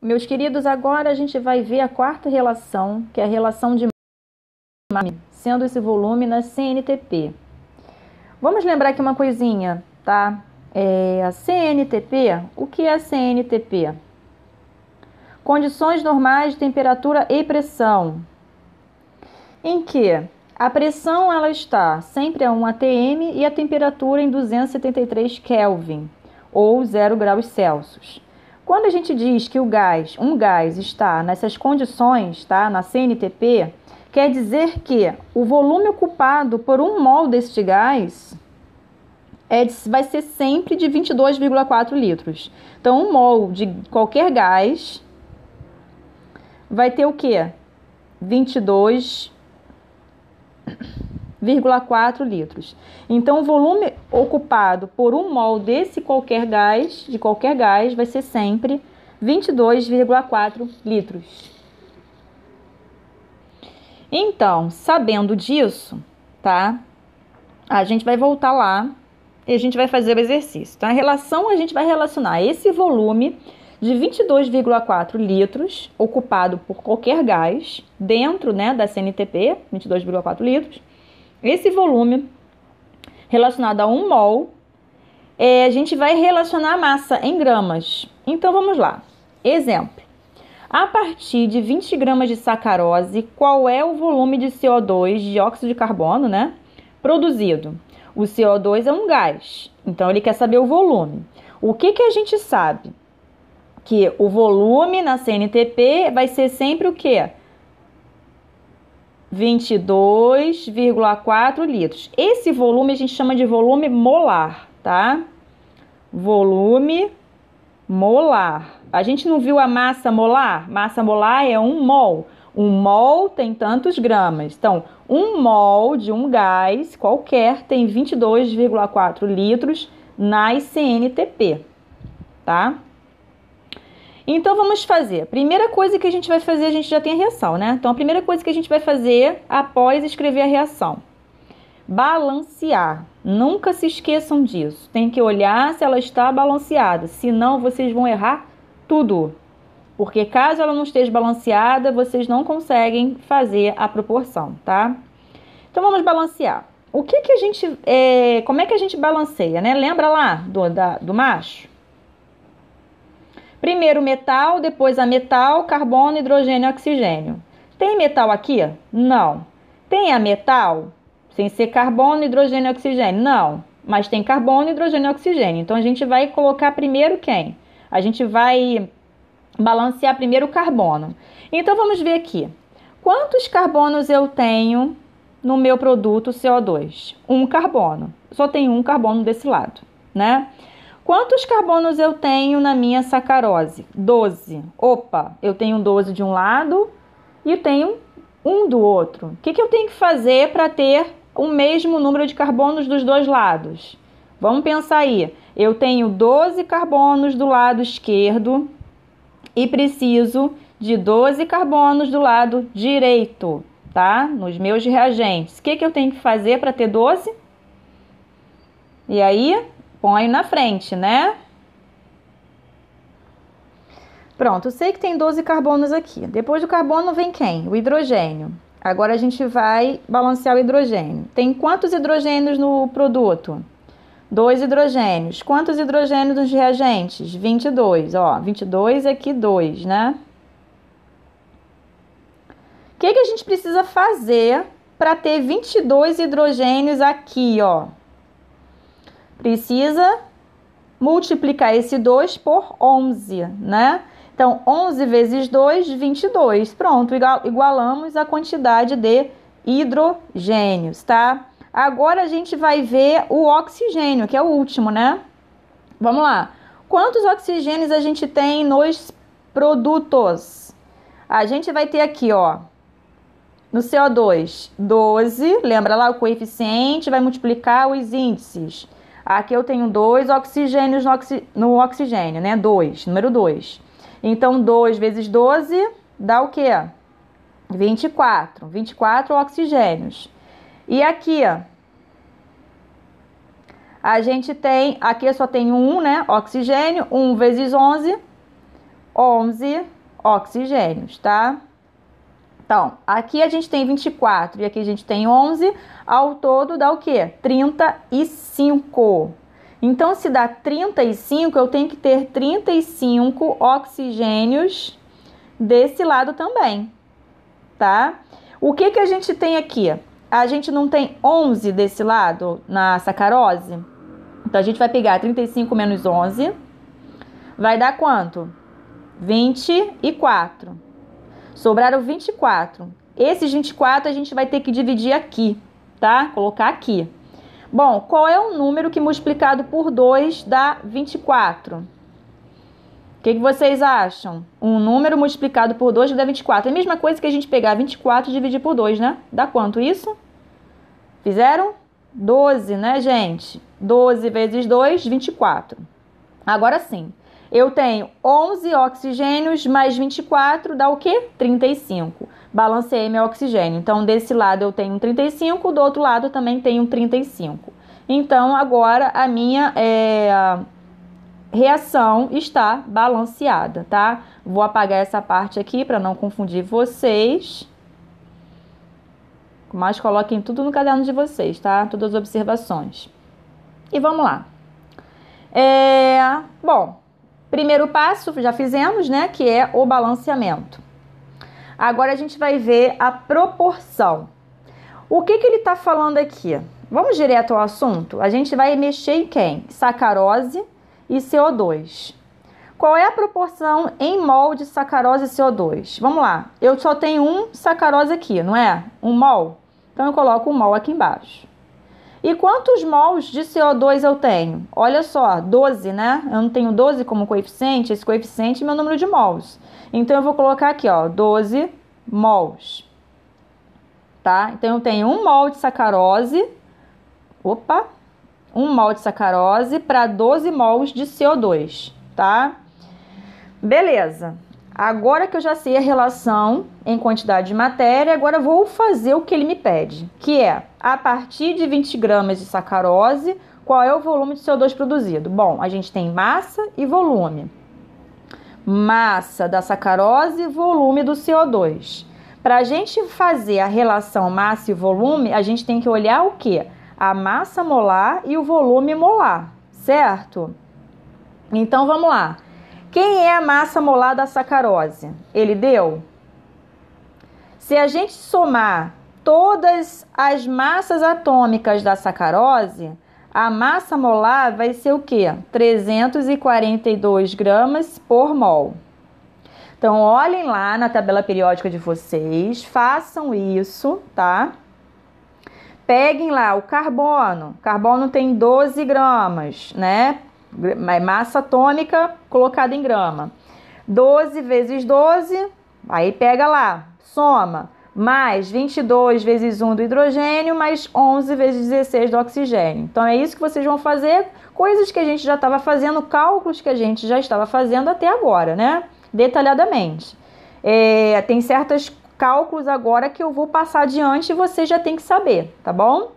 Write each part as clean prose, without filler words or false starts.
Meus queridos, agora a gente vai ver a quarta relação, que é a relação de sendo esse volume na CNTP. Vamos lembrar aqui uma coisinha, tá? A CNTP, o que é a CNTP? Condições normais de temperatura e pressão, em que a pressão ela está sempre a 1 atm e a temperatura em 273 Kelvin, ou 0 graus Celsius. Quando a gente diz que um gás está nessas condições, tá, na CNTP, quer dizer que o volume ocupado por 1 mol deste gás vai ser sempre de 22,4 litros. Então, 1 mol de qualquer gás vai ter o quê? 22,4 litros. Então, o volume ocupado por 1 mol de qualquer gás, vai ser sempre 22,4 litros. Então, sabendo disso, tá? A gente vai voltar lá e a gente vai fazer o exercício. Então, a gente vai relacionar esse volume de 22,4 litros ocupado por qualquer gás dentro, né, da CNTP, 22,4 litros. Esse volume relacionado a 1 mol, a gente vai relacionar a massa em gramas. Então, vamos lá. Exemplo. A partir de 20 gramas de sacarose, qual é o volume de CO2, dióxido de carbono, né, produzido? O CO2 é um gás, então ele quer saber o volume. O que a gente sabe? Que o volume na CNTP vai ser sempre o quê? 22,4 litros. Esse volume a gente chama de volume molar, tá? Volume molar. A gente não viu a massa molar? Massa molar é 1 mol. 1 mol tem tantos gramas. Então, 1 mol de um gás qualquer tem 22,4 litros nas CNTP, tá? Então, vamos fazer. Primeira coisa que a gente vai fazer, a gente já tem a reação, né? Então, a primeira coisa que a gente vai fazer após escrever a reação: balancear. Nunca se esqueçam disso. Tem que olhar se ela está balanceada, senão vocês vão errar tudo. Porque caso ela não esteja balanceada, vocês não conseguem fazer a proporção, tá? Então, vamos balancear. Como é que a gente balanceia, né? Lembra lá do macho? Primeiro metal, depois ametal, carbono, hidrogênio e oxigênio. Tem metal aqui? Não. Tem ametal? Sem ser carbono, hidrogênio e oxigênio? Não. Mas tem carbono, hidrogênio e oxigênio. Então, a gente vai colocar primeiro quem? A gente vai balancear primeiro o carbono. Então, vamos ver aqui. Quantos carbonos eu tenho no meu produto CO2? 1 carbono. Só tem 1 carbono desse lado, né? Quantos carbonos eu tenho na minha sacarose? 12. Opa, eu tenho 12 de um lado e eu tenho 1 do outro. O que eu tenho que fazer para ter o mesmo número de carbonos dos dois lados? Vamos pensar aí. Eu tenho 12 carbonos do lado esquerdo e preciso de 12 carbonos do lado direito, tá? Nos meus reagentes. O que eu tenho que fazer para ter 12? E aí, põe na frente, né? Pronto, eu sei que tem 12 carbonos aqui. Depois do carbono vem quem? O hidrogênio. Agora a gente vai balancear o hidrogênio. Tem quantos hidrogênios no produto? 2 hidrogênios. Quantos hidrogênios nos reagentes? 22. Ó, 22 aqui, 2, né? O que a gente precisa fazer para ter 22 hidrogênios aqui, ó? Precisa multiplicar esse 2 por 11, né? Então, 11 vezes 2, 22. Pronto, igualamos a quantidade de hidrogênios, tá? Agora, a gente vai ver o oxigênio, que é o último, né? Vamos lá. Quantos oxigênios a gente tem nos produtos? A gente vai ter aqui, ó, no CO2, 12. Lembra lá o coeficiente, vai multiplicar os índices. Aqui eu tenho 2 oxigênios no oxigênio, né? 2, número 2. Então, 2 vezes 12 dá o quê? 24. 24 oxigênios. E aqui, ó, a gente tem, aqui só tem 1, né? Oxigênio, 1 vezes 11, 11 oxigênios, tá? Então, aqui a gente tem 24 e aqui a gente tem 11, ao todo dá o quê? 35. Então, se dá 35, eu tenho que ter 35 oxigênios desse lado também, tá? O que que a gente tem aqui? A gente não tem 11 desse lado na sacarose? Então, a gente vai pegar 35 menos 11, vai dar quanto? 24. Sobraram 24. Esses 24 a gente vai ter que dividir aqui, tá? Colocar aqui. Bom, qual é o número que multiplicado por 2 dá 24? O que vocês acham? Um número multiplicado por 2 dá 24. É a mesma coisa que a gente pegar 24 e dividir por 2, né? Dá quanto isso? Fizeram? 12, né, gente? 12 vezes 2, 24. Agora sim. Eu tenho 11 oxigênios mais 24 dá o quê? 35. Balanceei meu oxigênio. Então, desse lado eu tenho 35, do outro lado também tenho 35. Então, agora a minha reação está balanceada, tá? Vou apagar essa parte aqui para não confundir vocês. Mas coloquem tudo no caderno de vocês, tá? Todas as observações. E vamos lá. Bom, primeiro passo já fizemos, né? Que é o balanceamento. Agora a gente vai ver a proporção. O que ele está falando aqui? Vamos direto ao assunto? A gente vai mexer em quem? Sacarose e CO2. Qual é a proporção em mol de sacarose e CO2? Vamos lá. Eu só tenho um sacarose aqui, não é? 1 mol. Então eu coloco 1 mol aqui embaixo. E quantos mols de CO2 eu tenho? Olha só, 12, né? Eu não tenho 12 como coeficiente, esse coeficiente é meu número de mols. Então, eu vou colocar aqui, ó, 12 mols. Tá? Então, eu tenho 1 mol de sacarose. Opa! 1 mol de sacarose para 12 mols de CO2, tá? Beleza. Agora que eu já sei a relação em quantidade de matéria, agora eu vou fazer o que ele me pede, que é, a partir de 20 gramas de sacarose, qual é o volume de CO2 produzido? Bom, a gente tem massa e volume. Massa da sacarose e volume do CO2. Para a gente fazer a relação massa e volume, a gente tem que olhar o quê? A massa molar e o volume molar, certo? Então, vamos lá. Quem é a massa molar da sacarose? Ele deu? Se a gente somar todas as massas atômicas da sacarose, a massa molar vai ser o quê? 342 gramas por mol. Então, olhem lá na tabela periódica de vocês, façam isso, tá? Peguem lá o carbono. Carbono tem 12 gramas, né? Massa atômica colocada em grama. 12 vezes 12, aí pega lá, soma, mais 22 vezes 1 do hidrogênio, mais 11 vezes 16 do oxigênio. Então, é isso que vocês vão fazer, coisas que a gente já estava fazendo, cálculos que a gente já estava fazendo até agora, né? Detalhadamente. Tem certos cálculos agora que eu vou passar adiante e você já tem que saber, tá bom?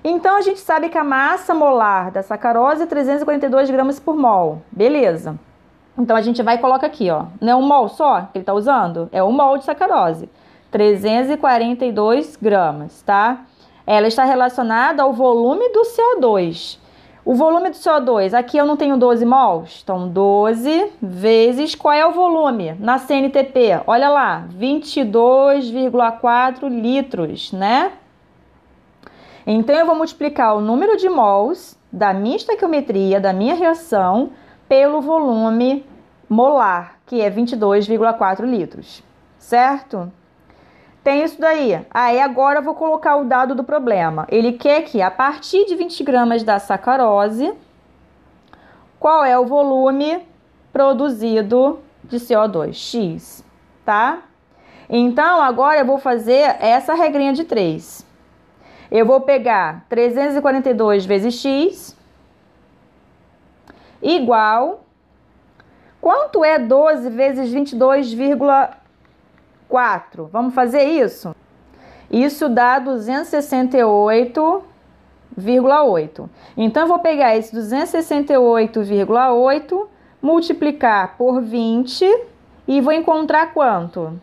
Então, a gente sabe que a massa molar da sacarose é 342 gramas por mol. Beleza. Então, a gente vai e coloca aqui, ó. Não é 1 mol só que ele está usando? É 1 mol de sacarose. 342 gramas, tá? Ela está relacionada ao volume do CO2. O volume do CO2, aqui eu não tenho 12 mols. Então, 12 vezes, qual é o volume? Na CNTP, olha lá, 22,4 litros, né? Então, eu vou multiplicar o número de mols da minha estequiometria, da minha reação, pelo volume molar, que é 22,4 litros, certo? Tem isso daí. Aí, agora eu vou colocar o dado do problema. Ele quer que, a partir de 20 gramas da sacarose, qual é o volume produzido de CO2? X, tá? Então, agora eu vou fazer essa regrinha de 3. Eu vou pegar 342 vezes x igual... Quanto é 12 vezes 22,4? Vamos fazer isso? Isso dá 268,8. Então, eu vou pegar esse 268,8, multiplicar por 20 E vou encontrar quanto?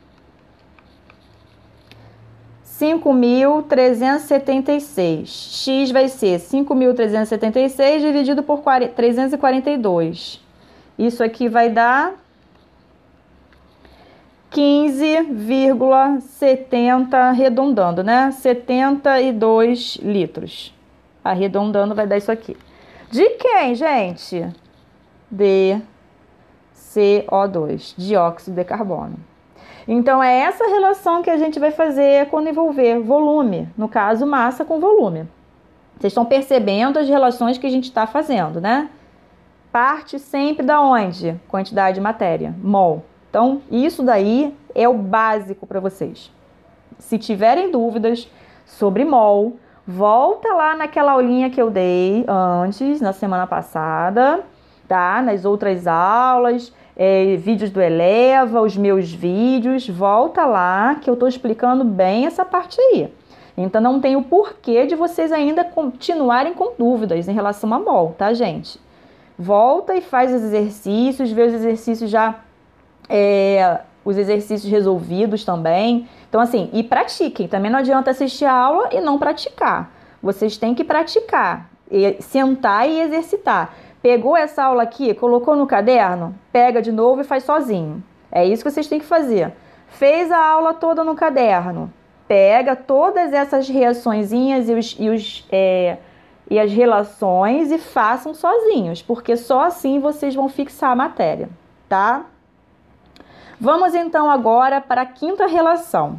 5.376. X vai ser 5.376 dividido por 342. Isso aqui vai dar 15,70, arredondando, né? 72 litros. Arredondando vai dar isso aqui. De quem, gente? De CO2, dióxido de carbono. Então, é essa relação que a gente vai fazer quando envolver volume, no caso, massa com volume. Vocês estão percebendo as relações que a gente está fazendo, né? Parte sempre da onde? Quantidade de matéria, mol. Então, isso daí é o básico para vocês. Se tiverem dúvidas sobre mol, volta lá naquela aulinha que eu dei antes, na semana passada, tá? Nas outras aulas, vídeos do Eleva, os meus vídeos, volta lá que eu estou explicando bem essa parte aí. Então, não tem o porquê de vocês ainda continuarem com dúvidas em relação a mol, tá, gente? Volta e faz os exercícios, vê os exercícios já, os exercícios resolvidos também. Então, assim, e pratiquem. Também não adianta assistir a aula e não praticar. Vocês têm que praticar, sentar e exercitar. Pegou essa aula aqui, colocou no caderno, pega de novo e faz sozinho. É isso que vocês têm que fazer. Fez a aula toda no caderno, pega todas essas reaçõezinhas e as relações e façam sozinhos, porque só assim vocês vão fixar a matéria, tá? Vamos então agora para a quinta relação.